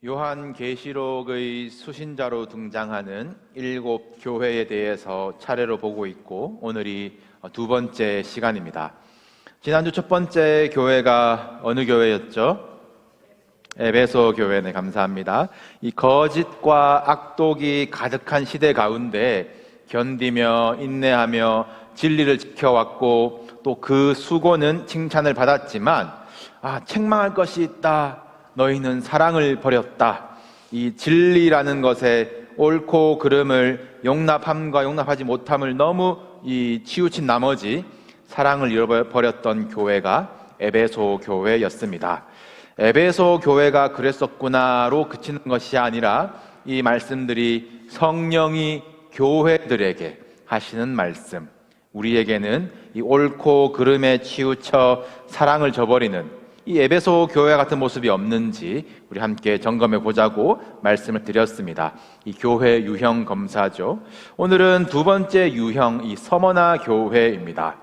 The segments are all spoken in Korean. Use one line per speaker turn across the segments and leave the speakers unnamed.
요한계시록의 수신자로 등장하는 7교회에 대해서 차례로 보고 있고, 오늘이 두 번째 시간입니다. 지난주 첫 번째 교회가 어느 교회였죠? 에베소 교회네, 감사합니다. 이 거짓과 악독이 가득한 시대 가운데 견디며 인내하며 진리를 지켜왔고, 또 그 수고는 칭찬을 받았지만 책망할 것이 있다. 너희는 사랑을 버렸다. 이 진리라는 것에 옳고 그름을 용납함과 용납하지 못함을 너무 치우친 나머지 사랑을 잃어버렸던 교회가 에베소 교회였습니다. 에베소 교회가 그랬었구나로 그치는 것이 아니라 이 말씀들이 성령이 교회들에게 하시는 말씀, 우리에게는 이 옳고 그름에 치우쳐 사랑을 저버리는 이 에베소 교회 같은 모습이 없는지 우리 함께 점검해 보자고 말씀을 드렸습니다. 이 교회 유형 검사죠. 오늘은 두 번째 유형, 이 서머나 교회입니다.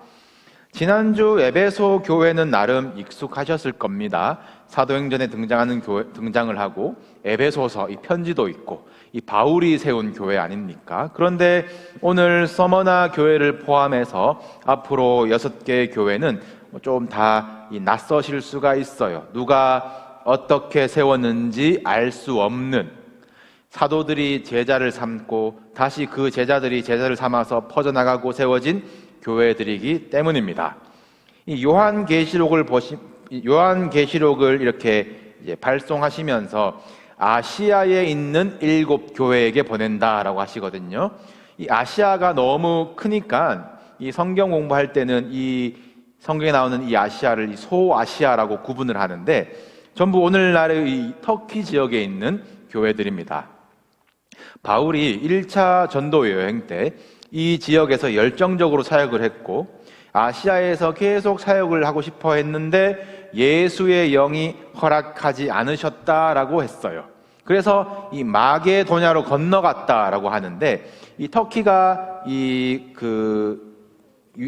지난주 에베소 교회는 나름 익숙하셨을 겁니다. 사도행전에 등장을 하고 에베소서 이 편지도 있고 이 바울이 세운 교회 아닙니까? 그런데 오늘 서머나 교회를 포함해서 앞으로 6개의 교회는 좀 다 낯서실 수가 있어요. 누가 어떻게 세웠는지 알 수 없는, 사도들이 제자를 삼고 다시 그 제자들이 제자를 삼아서 퍼져나가고 세워진 교회들이기 때문입니다. 이 요한계시록을 이렇게 발송하시면서 아시아에 있는 7교회에게 보낸다라고 하시거든요. 이 아시아가 너무 크니까 이 성경 공부할 때는 이 성경에 나오는 이 아시아를 이 소아시아라고 구분을 하는데, 전부 오늘날의 이 터키 지역에 있는 교회들입니다. 바울이 1차 전도 여행 때 이 지역에서 열정적으로 사역을 했고, 아시아에서 계속 사역을 하고 싶어 했는데 예수의 영이 허락하지 않으셨다라고 했어요. 그래서 이 마게도냐로 건너갔다라고 하는데, 이 터키가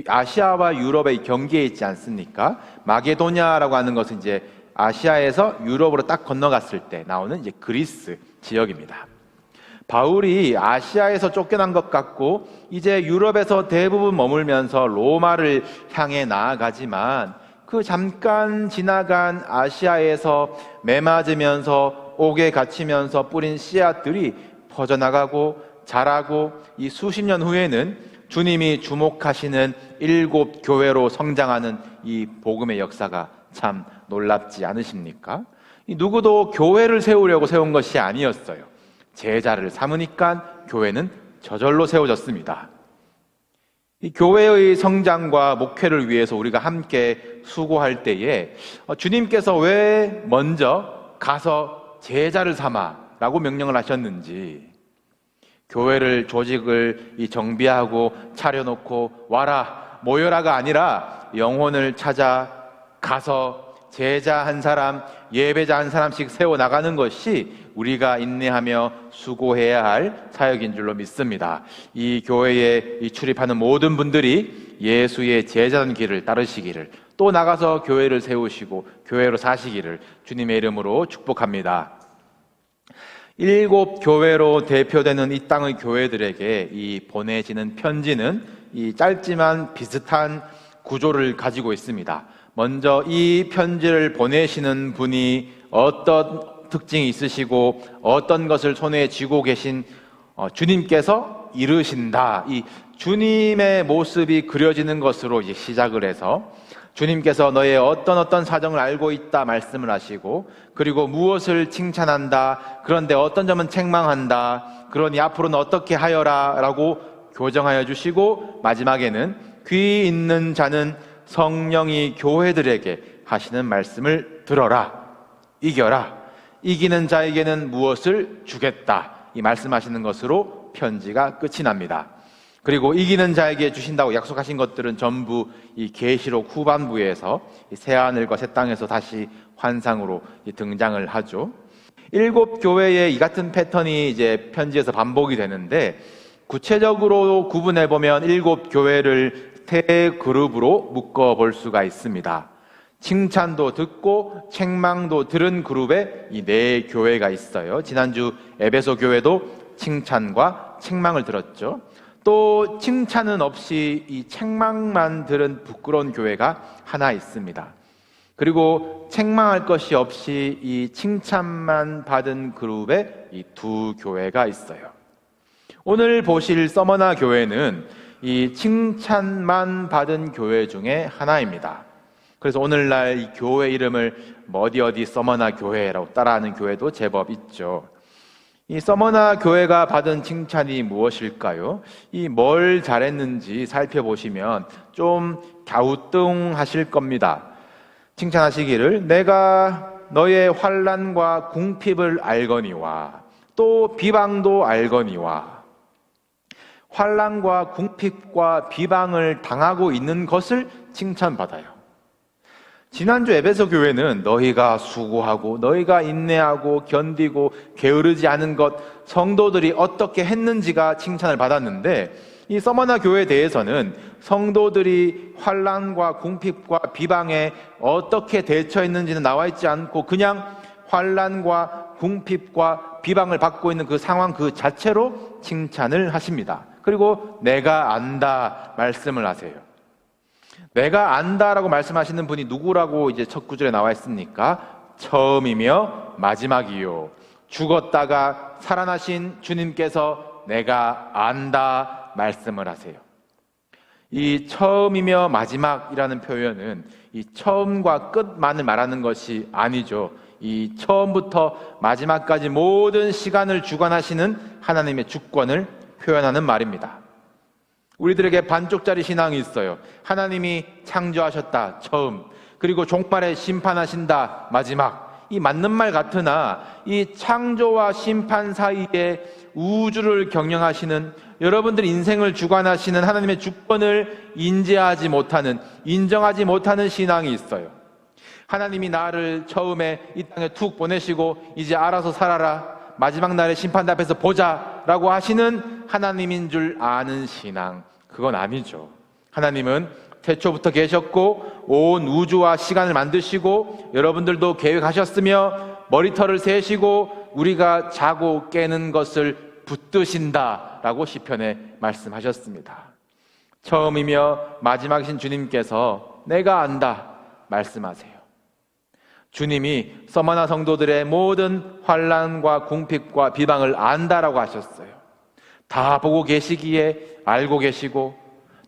아시아와 유럽의 경계에 있지 않습니까? 마게도냐라고 하는 것은 이제 아시아에서 유럽으로 딱 건너갔을 때 나오는 이제 그리스 지역입니다. 바울이 아시아에서 쫓겨난 것 같고 이제 유럽에서 대부분 머물면서 로마를 향해 나아가지만, 그 잠깐 지나간 아시아에서 매맞으면서 옥에 갇히면서 뿌린 씨앗들이 퍼져나가고 자라고 이 수십 년 후에는 주님이 주목하시는 7교회로 성장하는 이 복음의 역사가 참 놀랍지 않으십니까? 누구도 교회를 세우려고 세운 것이 아니었어요. 제자를 삼으니까 교회는 저절로 세워졌습니다. 이 교회의 성장과 목회를 위해서 우리가 함께 수고할 때에 주님께서 왜 먼저 가서 제자를 삼아라고 명령을 하셨는지, 교회를 조직을 정비하고 차려놓고 와라 모여라가 아니라 영혼을 찾아 가서 제자 한 사람, 예배자 한 사람씩 세워나가는 것이 우리가 인내하며 수고해야 할 사역인 줄로 믿습니다. 이 교회에 출입하는 모든 분들이 예수의 제자된 길을 따르시기를, 또 나가서 교회를 세우시고 교회로 사시기를 주님의 이름으로 축복합니다. 7교회로 대표되는 이 땅의 교회들에게 이 보내지는 편지는 이 짧지만 비슷한 구조를 가지고 있습니다. 먼저 이 편지를 보내시는 분이 어떤 특징이 있으시고 어떤 것을 손에 쥐고 계신 주님께서 이르신다. 이 주님의 모습이 그려지는 것으로 이제 시작을 해서 주님께서 너의 어떤 사정을 알고 있다 말씀을 하시고, 그리고 무엇을 칭찬한다, 그런데 어떤 점은 책망한다, 그러니 앞으로는 어떻게 하여라 라고 교정하여 주시고, 마지막에는 귀 있는 자는 성령이 교회들에게 하시는 말씀을 들어라, 이겨라, 이기는 자에게는 무엇을 주겠다, 이 말씀하시는 것으로 편지가 끝이 납니다. 그리고 이기는 자에게 주신다고 약속하신 것들은 전부 이 계시록 후반부에서 새하늘과 새 땅에서 다시 환상으로 등장을 하죠. 7교회의 이 같은 패턴이 이제 편지에서 반복이 되는데, 구체적으로 구분해 보면 7교회를 세 그룹으로 묶어 볼 수가 있습니다. 칭찬도 듣고 책망도 들은 그룹에 이 네 교회가 있어요. 지난주 에베소 교회도 칭찬과 책망을 들었죠. 또 칭찬은 없이 이 책망만 들은 부끄러운 교회가 하나 있습니다. 그리고 책망할 것이 없이 이 칭찬만 받은 그룹에 이 두 교회가 있어요. 오늘 보실 서머나 교회는 이 칭찬만 받은 교회 중에 하나입니다. 그래서 오늘날 이 교회 이름을 어디 서머나 교회라고 따라하는 교회도 제법 있죠. 이 서머나 교회가 받은 칭찬이 무엇일까요? 이 뭘 잘했는지 살펴보시면 좀 갸우뚱하실 겁니다. 칭찬하시기를 내가 너의 환난과 궁핍을 알거니와 또 비방도 알거니와 환난과 궁핍과 비방을 당하고 있는 것을 칭찬받아요. 지난주 에베소 교회는 너희가 수고하고 너희가 인내하고 견디고 게으르지 않은 것 성도들이 어떻게 했는지가 칭찬을 받았는데 이 서머나 교회에 대해서는 성도들이 환난과 궁핍과 비방에 어떻게 대처했는지는 나와 있지 않고 그냥 환난과 궁핍과 비방을 받고 있는 그 상황 그 자체로 칭찬을 하십니다. 그리고 내가 안다 말씀을 하세요. 내가 안다라고 말씀하시는 분이 누구라고 이제 첫 구절에 나와 있습니까? 처음이며 마지막이요. 죽었다가 살아나신 주님께서 내가 안다 말씀을 하세요. 이 처음이며 마지막이라는 표현은 이 처음과 끝만을 말하는 것이 아니죠. 이 처음부터 마지막까지 모든 시간을 주관하시는 하나님의 주권을 표현하는 말입니다. 우리들에게 반쪽짜리 신앙이 있어요. 하나님이 창조하셨다, 처음. 그리고 종말에 심판하신다, 마지막. 이 맞는 말 같으나 이 창조와 심판 사이에 우주를 경영하시는 여러분들 인생을 주관하시는 하나님의 주권을 인지하지 못하는, 인정하지 못하는 신앙이 있어요. 하나님이 나를 처음에 이 땅에 툭 보내시고 이제 알아서 살아라, 마지막 날에 심판 앞에서 보자 라고 하시는 하나님인 줄 아는 신앙, 그건 아니죠. 하나님은 태초부터 계셨고 온 우주와 시간을 만드시고 여러분들도 계획하셨으며 머리털을 세시고 우리가 자고 깨는 것을 붙드신다 라고 시편에 말씀하셨습니다. 처음이며 마지막이신 주님께서 내가 안다 말씀하세요. 주님이 서머나 성도들의 모든 환난과 궁핍과 비방을 안다라고 하셨어요. 다 보고 계시기에 알고 계시고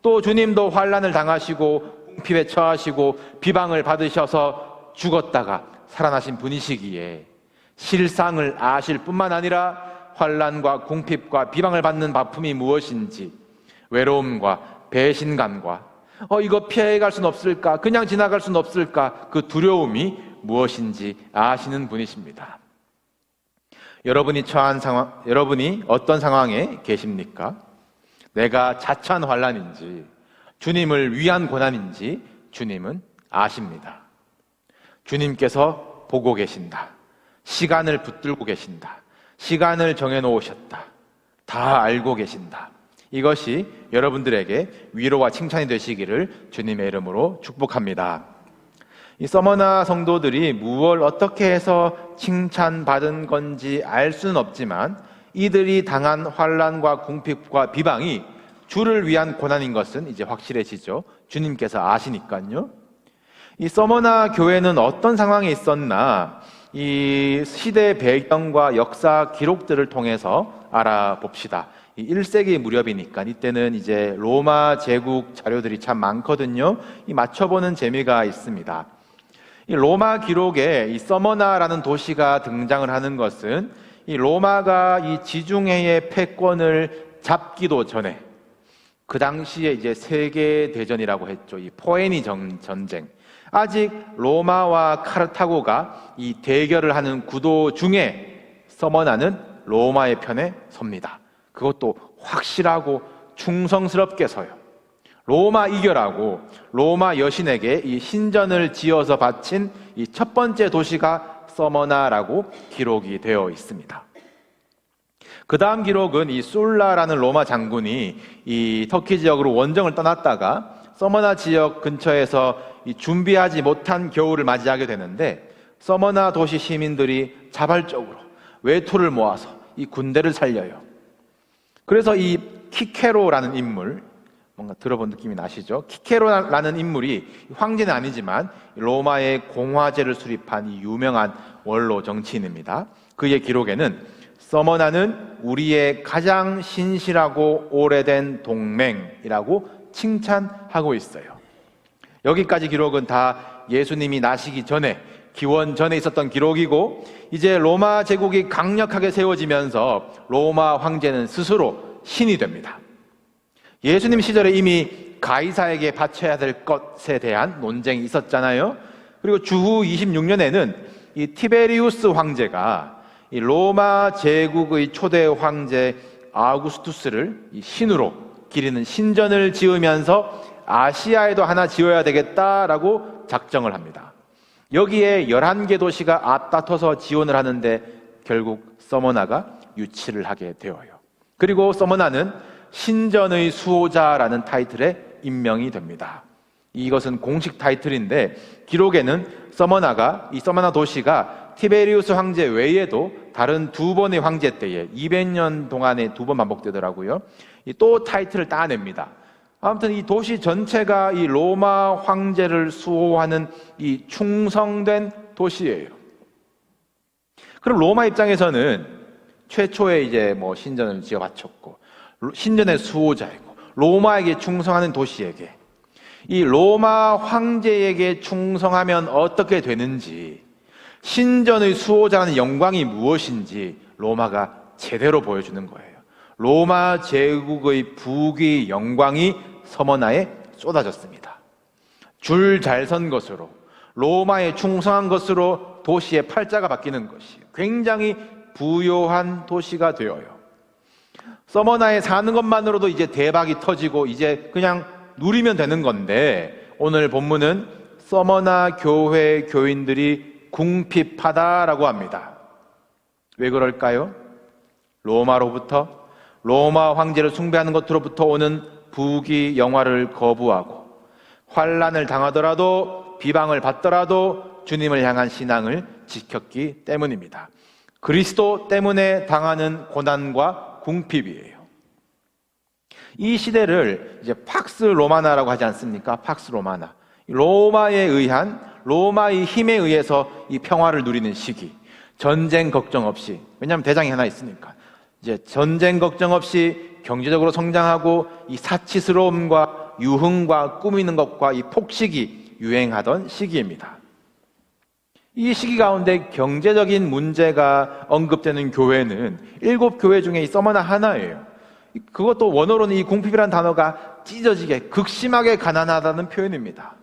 또 주님도 환난을 당하시고 궁핍에 처하시고 비방을 받으셔서 죽었다가 살아나신 분이시기에 실상을 아실 뿐만 아니라 환난과 궁핍과 비방을 받는 바품이 무엇인지 외로움과 배신감과 이거 피해갈 수는 없을까? 그냥 지나갈 수는 없을까? 그 두려움이 무엇인지 아시는 분이십니다. 여러분이 처한 상황, 여러분이 어떤 상황에 계십니까? 내가 자처한 환난인지 주님을 위한 고난인지 주님은 아십니다. 주님께서 보고 계신다. 시간을 붙들고 계신다. 시간을 정해놓으셨다. 다 알고 계신다. 이것이 여러분들에게 위로와 칭찬이 되시기를 주님의 이름으로 축복합니다. 이 서머나 성도들이 무엇을 어떻게 해서 칭찬받은 건지 알 수는 없지만 이들이 당한 환난과 궁핍과 비방이 주를 위한 고난인 것은 이제 확실해지죠. 주님께서 아시니까요. 이 서머나 교회는 어떤 상황에 있었나 이 시대 배경과 역사 기록들을 통해서 알아봅시다. 1세기 무렵이니까 이때는 이제 로마 제국 자료들이 참 많거든요. 이 맞춰보는 재미가 있습니다. 이 로마 기록에 이 서머나라는 도시가 등장을 하는 것은 이 로마가 이 지중해의 패권을 잡기도 전에 그 당시에 이제 세계 대전이라고 했죠. 이 포에니 전쟁. 아직 로마와 카르타고가 이 대결을 하는 구도 중에 서머나는 로마의 편에 섭니다. 그것도 확실하고 충성스럽게 서요. 로마 이겨라고 로마 여신에게 이 신전을 지어서 바친 이 첫 번째 도시가 서머나라고 기록이 되어 있습니다. 그 다음 기록은 이 술라라는 로마 장군이 이 터키 지역으로 원정을 떠났다가 서머나 지역 근처에서 이 준비하지 못한 겨울을 맞이하게 되는데, 서머나 도시 시민들이 자발적으로 외투를 모아서 이 군대를 살려요. 그래서 이 키케로라는 인물, 뭔가 들어본 느낌이 나시죠? 키케로라는 인물이 황제는 아니지만 로마의 공화제를 수립한 이 유명한 원로 정치인입니다. 그의 기록에는 서머나는 우리의 가장 신실하고 오래된 동맹이라고 칭찬하고 있어요. 여기까지 기록은 다 예수님이 나시기 전에, 기원 전에 있었던 기록이고, 이제 로마 제국이 강력하게 세워지면서 로마 황제는 스스로 신이 됩니다. 예수님 시절에 이미 가이사에게 바쳐야 될 것에 대한 논쟁이 있었잖아요. 그리고 주후 26년에는 이 티베리우스 황제가 이 로마 제국의 초대 황제 아우구스투스를 이 신으로 기리는 신전을 지으면서 아시아에도 하나 지어야 되겠다라고 작정을 합니다. 여기에 11개 도시가 앞다퉈서 지원을 하는데 결국 서머나가 유치를 하게 되어요. 그리고 서머나는 신전의 수호자라는 타이틀에 임명이 됩니다. 이것은 공식 타이틀인데, 기록에는 이 서머나 도시가 티베리우스 황제 외에도 다른 두 번의 황제 때에 200년 동안에 2번 반복되더라고요. 또 타이틀을 따냅니다. 아무튼 이 도시 전체가 이 로마 황제를 수호하는 이 충성된 도시예요. 그럼 로마 입장에서는 최초에 이제 뭐 신전을 지어 바쳤고, 신전의 수호자이고, 로마에게 충성하는 도시에게, 이 로마 황제에게 충성하면 어떻게 되는지, 신전의 수호자라는 영광이 무엇인지 로마가 제대로 보여주는 거예요. 로마 제국의 부귀 영광이 서머나에 쏟아졌습니다. 줄 잘 선 것으로, 로마에 충성한 것으로 도시의 팔자가 바뀌는 것이 굉장히 부요한 도시가 되어요. 서머나에 사는 것만으로도 이제 대박이 터지고 이제 그냥 누리면 되는 건데, 오늘 본문은 서머나 교회 교인들이 궁핍하다라고 합니다. 왜 그럴까요? 로마로부터, 로마 황제를 숭배하는 것으로부터 오는 부귀 영화를 거부하고, 환난을 당하더라도 비방을 받더라도 주님을 향한 신앙을 지켰기 때문입니다. 그리스도 때문에 당하는 고난과 궁핍이에요. 이 시대를 이제 팍스 로마나라고 하지 않습니까? 팍스 로마나. 로마의 힘에 의해서 이 평화를 누리는 시기. 전쟁 걱정 없이, 왜냐하면 대장이 하나 있으니까. 이제 전쟁 걱정 없이 경제적으로 성장하고, 이 사치스러움과 유흥과 꾸미는 것과 이 폭식이 유행하던 시기입니다. 이 시기 가운데 경제적인 문제가 언급되는 교회는 7교회 중에 이 서머나 하나예요. 그것도 원어로는 이 궁핍이라는 단어가 찢어지게 극심하게 가난하다는 표현입니다.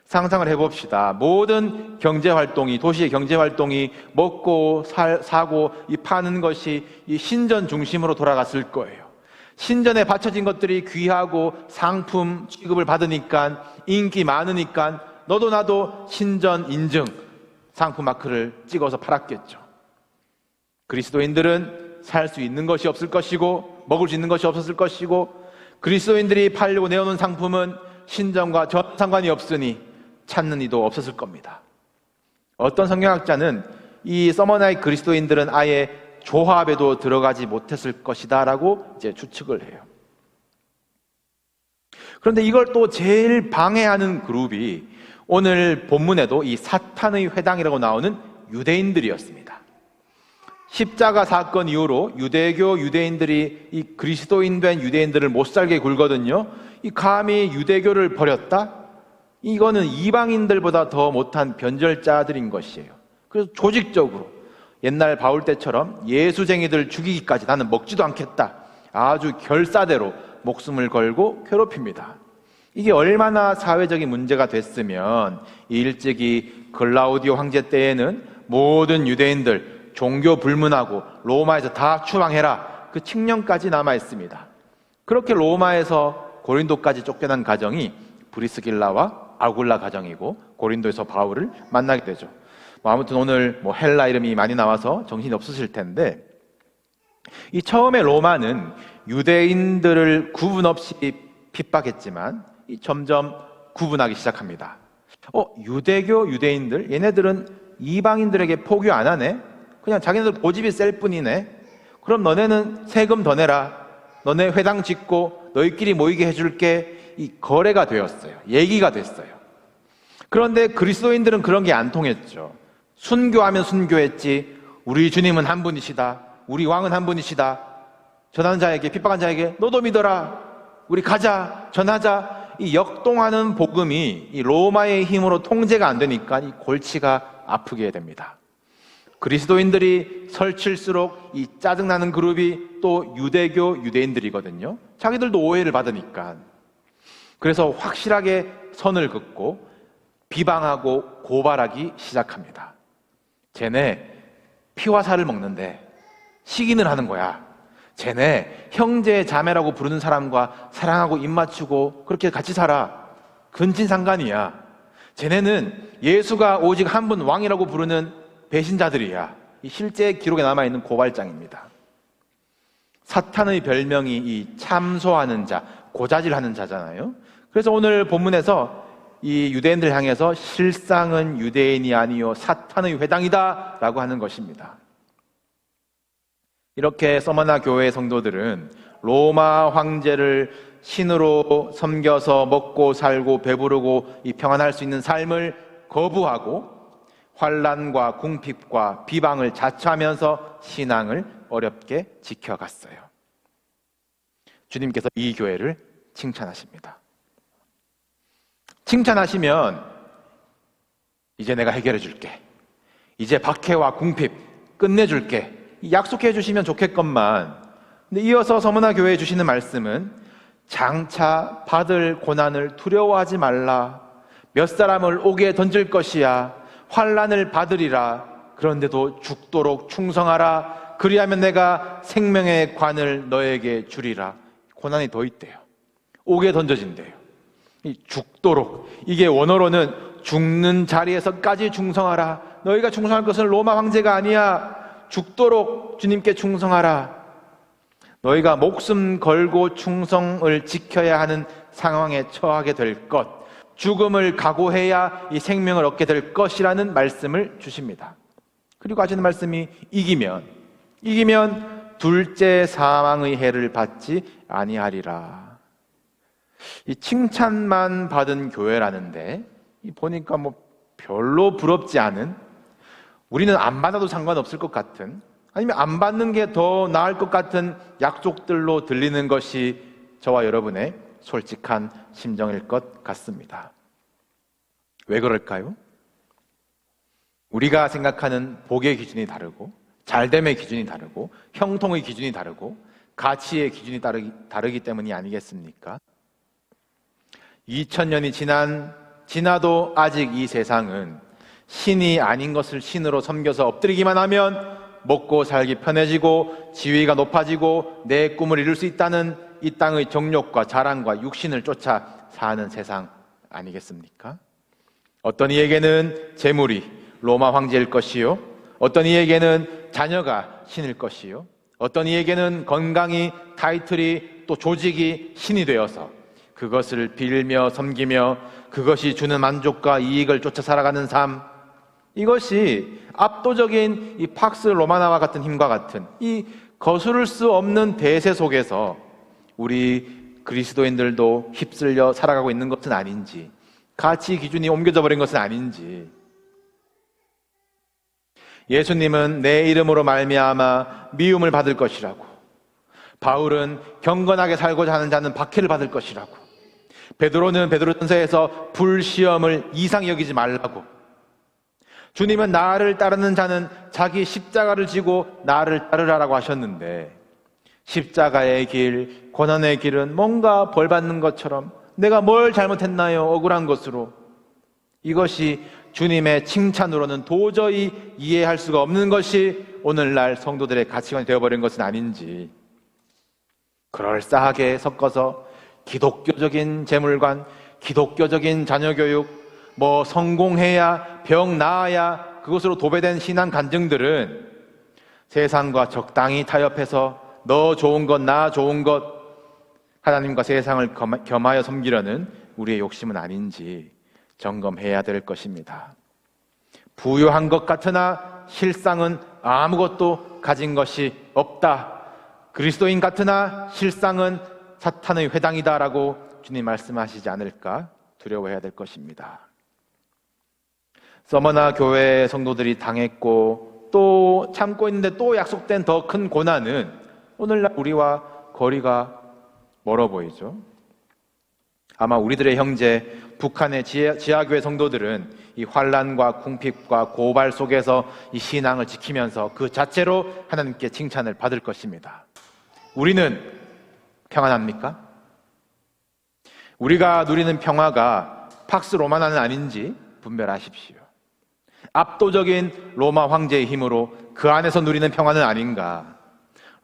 상상을 해봅시다. 모든 경제활동이, 도시의 경제활동이 먹고 사고 이 파는 것이 이 신전 중심으로 돌아갔을 거예요. 신전에 바쳐진 것들이 귀하고 상품 취급을 받으니까, 인기 많으니까 너도 나도 신전 인증 상품 마크를 찍어서 팔았겠죠. 그리스도인들은 살 수 있는 것이 없을 것이고, 먹을 수 있는 것이 없었을 것이고, 그리스도인들이 팔려고 내어놓은 상품은 신전과 전 상관이 없으니 찾는 이도 없었을 겁니다. 어떤 성경학자는 이 서머나의 그리스도인들은 아예 조합에도 들어가지 못했을 것이다 라고 이제 추측을 해요. 그런데 이걸 또 제일 방해하는 그룹이 오늘 본문에도 이 사탄의 회당이라고 나오는 유대인들이었습니다. 십자가 사건 이후로 유대교 유대인들이 이 그리스도인 된 유대인들을 못살게 굴거든요. 이 감히 유대교를 버렸다? 이거는 이방인들보다 더 못한 변절자들인 것이에요. 그래서 조직적으로 옛날 바울 때처럼 예수쟁이들 죽이기까지 나는 먹지도 않겠다, 아주 결사대로 목숨을 걸고 괴롭힙니다. 이게 얼마나 사회적인 문제가 됐으면 일찍이 글라우디오 황제 때에는 모든 유대인들 종교 불문하고 로마에서 다 추방해라, 그 칙령까지 남아 있습니다. 그렇게 로마에서 고린도까지 쫓겨난 가정이 브리스길라와 아굴라 가정이고, 고린도에서 바울을 만나게 되죠. 아무튼 오늘 헬라 이름이 많이 나와서 정신이 없으실 텐데, 이 처음에 로마는 유대인들을 구분 없이 핍박했지만 점점 구분하기 시작합니다. 유대교 유대인들, 얘네들은 이방인들에게 포교 안 하네? 그냥 자기네들 고집이 셀 뿐이네? 그럼 너네는 세금 더 내라. 너네 회당 짓고 너희끼리 모이게 해줄게. 이 거래가 되었어요. 얘기가 됐어요. 그런데 그리스도인들은 그런 게 안 통했죠. 순교하면 순교했지. 우리 주님은 한 분이시다. 우리 왕은 한 분이시다. 전하는 자에게, 핍박한 자에게 너도 믿어라. 우리 가자. 전하자. 이 역동하는 복음이 이 로마의 힘으로 통제가 안 되니까 이 골치가 아프게 됩니다. 그리스도인들이 설칠수록 이 짜증나는 그룹이 또 유대교 유대인들이거든요. 자기들도 오해를 받으니까. 그래서 확실하게 선을 긋고 비방하고 고발하기 시작합니다. 쟤네 피와 살을 먹는데 시기는 하는 거야. 쟤네 형제 자매라고 부르는 사람과 사랑하고 입 맞추고 그렇게 같이 살아. 근친상간이야. 쟤네는 예수가 오직 한 분 왕이라고 부르는 배신자들이야. 이 실제 기록에 남아있는 고발장입니다. 사탄의 별명이 이 참소하는 자, 고자질하는 자잖아요. 그래서 오늘 본문에서 이 유대인들 향해서 실상은 유대인이 아니요 사탄의 회당이다 라고 하는 것입니다. 이렇게 서머나 교회 성도들은 로마 황제를 신으로 섬겨서 먹고 살고 배부르고 이 평안할 수 있는 삶을 거부하고 환난과 궁핍과 비방을 자처하면서 신앙을 어렵게 지켜갔어요. 주님께서 이 교회를 칭찬하십니다. 칭찬하시면 이제 내가 해결해 줄게. 이제 박해와 궁핍 끝내줄게. 약속해 주시면 좋겠건만, 근데 이어서 서머나 교회에 주시는 말씀은 장차 받을 고난을 두려워하지 말라. 몇 사람을 옥에 던질 것이야. 환난을 받으리라. 그런데도 죽도록 충성하라. 그리하면 내가 생명의 관을 너에게 주리라. 고난이 더 있대요. 옥에 던져진대요. 이 죽도록, 이게 원어로는 죽는 자리에서까지 충성하라. 너희가 충성할 것은 로마 황제가 아니야. 죽도록 주님께 충성하라. 너희가 목숨 걸고 충성을 지켜야 하는 상황에 처하게 될 것, 죽음을 각오해야 이 생명을 얻게 될 것이라는 말씀을 주십니다. 그리고 하시는 말씀이 이기면 둘째 사망의 해를 받지 아니하리라. 이 칭찬만 받은 교회라는데 보니까 별로 부럽지 않은, 우리는 안 받아도 상관없을 것 같은, 아니면 안 받는 게 더 나을 것 같은 약속들로 들리는 것이 저와 여러분의 솔직한 심정일 것 같습니다. 왜 그럴까요? 우리가 생각하는 복의 기준이 다르고, 잘됨의 기준이 다르고, 형통의 기준이 다르고, 가치의 기준이 다르기 때문이 아니겠습니까? 2000년이 지나도 아직 이 세상은 신이 아닌 것을 신으로 섬겨서 엎드리기만 하면 먹고 살기 편해지고 지위가 높아지고 내 꿈을 이룰 수 있다는 이 땅의 정욕과 자랑과 육신을 쫓아 사는 세상 아니겠습니까? 어떤 이에게는 재물이 로마 황제일 것이요, 어떤 이에게는 자녀가 신일 것이요, 어떤 이에게는 건강이, 타이틀이, 또 조직이 신이 되어서 그것을 빌며 섬기며 그것이 주는 만족과 이익을 쫓아 살아가는 삶, 이것이 압도적인 이 팍스 로마나와 같은 힘과 같은 이 거스를 수 없는 대세 속에서 우리 그리스도인들도 휩쓸려 살아가고 있는 것은 아닌지, 가치 기준이 옮겨져 버린 것은 아닌지. 예수님은 내 이름으로 말미암아 미움을 받을 것이라고, 바울은 경건하게 살고자 하는 자는 박해를 받을 것이라고, 베드로는 베드로전서에서 불시험을 이상히 여기지 말라고, 주님은 나를 따르는 자는 자기 십자가를 지고 나를 따르라라고 하셨는데, 십자가의 길, 고난의 길은 뭔가 벌 받는 것처럼 내가 뭘 잘못했나요? 억울한 것으로. 이것이 주님의 칭찬으로는 도저히 이해할 수가 없는 것이 오늘날 성도들의 가치관이 되어버린 것은 아닌지. 그럴싸하게 섞어서 기독교적인 재물관, 기독교적인 자녀교육, 성공해야, 병 나아야 그것으로 도배된 신앙 간증들은 세상과 적당히 타협해서 너 좋은 것, 나 좋은 것, 하나님과 세상을 겸하여 섬기려는 우리의 욕심은 아닌지 점검해야 될 것입니다. 부유한 것 같으나 실상은 아무것도 가진 것이 없다. 그리스도인 같으나 실상은 사탄의 회당이다라고 주님 말씀하시지 않을까 두려워해야 될 것입니다. 서머나 교회 성도들이 당했고 또 참고 있는데 또 약속된 더 큰 고난은 오늘날 우리와 거리가 멀어 보이죠. 아마 우리들의 형제 북한의 지하교회 성도들은 이 환난과 궁핍과 고발 속에서 이 신앙을 지키면서 그 자체로 하나님께 칭찬을 받을 것입니다. 우리는 평안합니까? 우리가 누리는 평화가 팍스 로마나는 아닌지 분별하십시오. 압도적인 로마 황제의 힘으로 그 안에서 누리는 평화는 아닌가?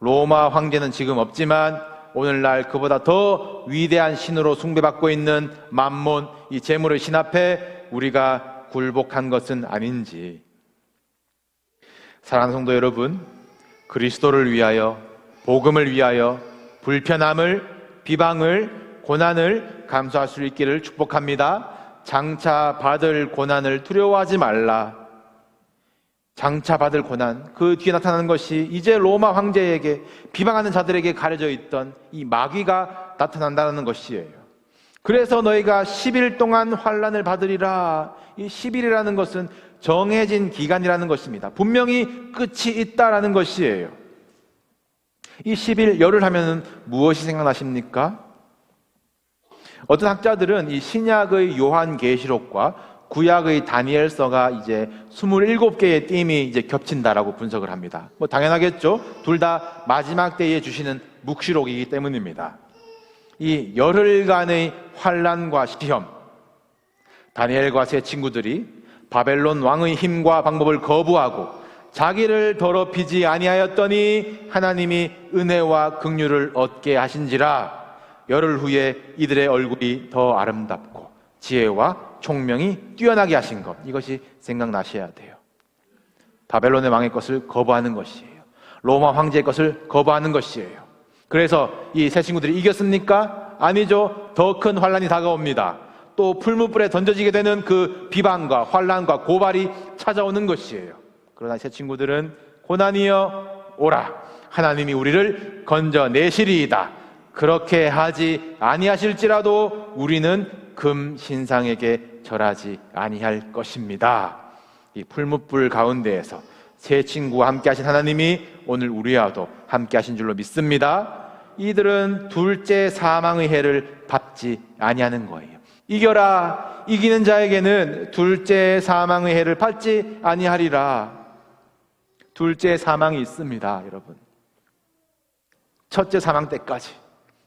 로마 황제는 지금 없지만 오늘날 그보다 더 위대한 신으로 숭배받고 있는 만몬, 이 재물의 신 앞에 우리가 굴복한 것은 아닌지. 사랑하는 성도 여러분, 그리스도를 위하여, 복음을 위하여 불편함을, 비방을, 고난을 감수할 수 있기를 축복합니다. 장차 받을 고난을 두려워하지 말라. 장차 받을 고난, 그 뒤에 나타나는 것이 이제 로마 황제에게, 비방하는 자들에게 가려져 있던 이 마귀가 나타난다는 것이에요. 그래서 너희가 10일 동안 환난을 받으리라. 이 10일이라는 것은 정해진 기간이라는 것입니다. 분명히 끝이 있다라는 것이에요. 이 10일 열흘 하면은 무엇이 생각나십니까? 어떤 학자들은 이 신약의 요한계시록과 구약의 다니엘서가 이제 27개의 띠임이 이제 겹친다라고 분석을 합니다. 뭐 당연하겠죠. 둘 다 마지막 때에 주시는 묵시록이기 때문입니다. 이 열흘간의 환난과 시험, 다니엘과 세 친구들이 바벨론 왕의 힘과 방법을 거부하고 자기를 더럽히지 아니하였더니 하나님이 은혜와 긍휼을 얻게 하신지라. 열흘 후에 이들의 얼굴이 더 아름답고 지혜와 총명이 뛰어나게 하신 것, 이것이 생각나셔야 돼요. 바벨론의 왕의 것을 거부하는 것이에요. 로마 황제의 것을 거부하는 것이에요. 그래서 이 세 친구들이 이겼습니까? 아니죠. 더 큰 환난이 다가옵니다. 또 풀무불에 던져지게 되는 그 비방과 환난과 고발이 찾아오는 것이에요. 그러나 세 친구들은 고난이여 오라, 하나님이 우리를 건져내시리이다. 그렇게 하지 아니하실지라도 우리는 금 신상에게 절하지 아니할 것입니다. 이 풀무불 가운데에서 세 친구와 함께 하신 하나님이 오늘 우리와도 함께 하신 줄로 믿습니다. 이들은 둘째 사망의 해를 받지 아니하는 거예요. 이겨라, 이기는 자에게는 둘째 사망의 해를 받지 아니하리라. 둘째 사망이 있습니다, 여러분. 첫째 사망 때까지,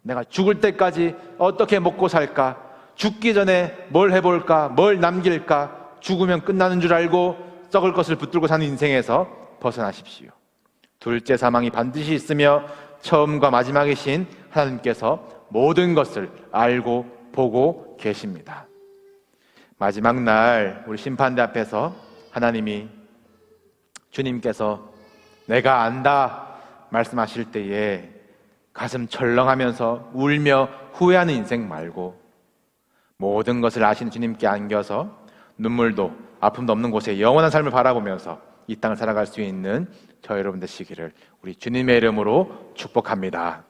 내가 죽을 때까지 어떻게 먹고 살까? 죽기 전에 뭘 해볼까? 뭘 남길까? 죽으면 끝나는 줄 알고 썩을 것을 붙들고 사는 인생에서 벗어나십시오. 둘째 사망이 반드시 있으며 처음과 마지막이신 하나님께서 모든 것을 알고 보고 계십니다. 마지막 날 우리 심판대 앞에서 하나님이, 주님께서 내가 안다 말씀하실 때에 가슴 철렁하면서 울며 후회하는 인생 말고 모든 것을 아시는 주님께 안겨서 눈물도 아픔도 없는 곳에 영원한 삶을 바라보면서 이 땅을 살아갈 수 있는 저 여러분 되시기를 우리 주님의 이름으로 축복합니다.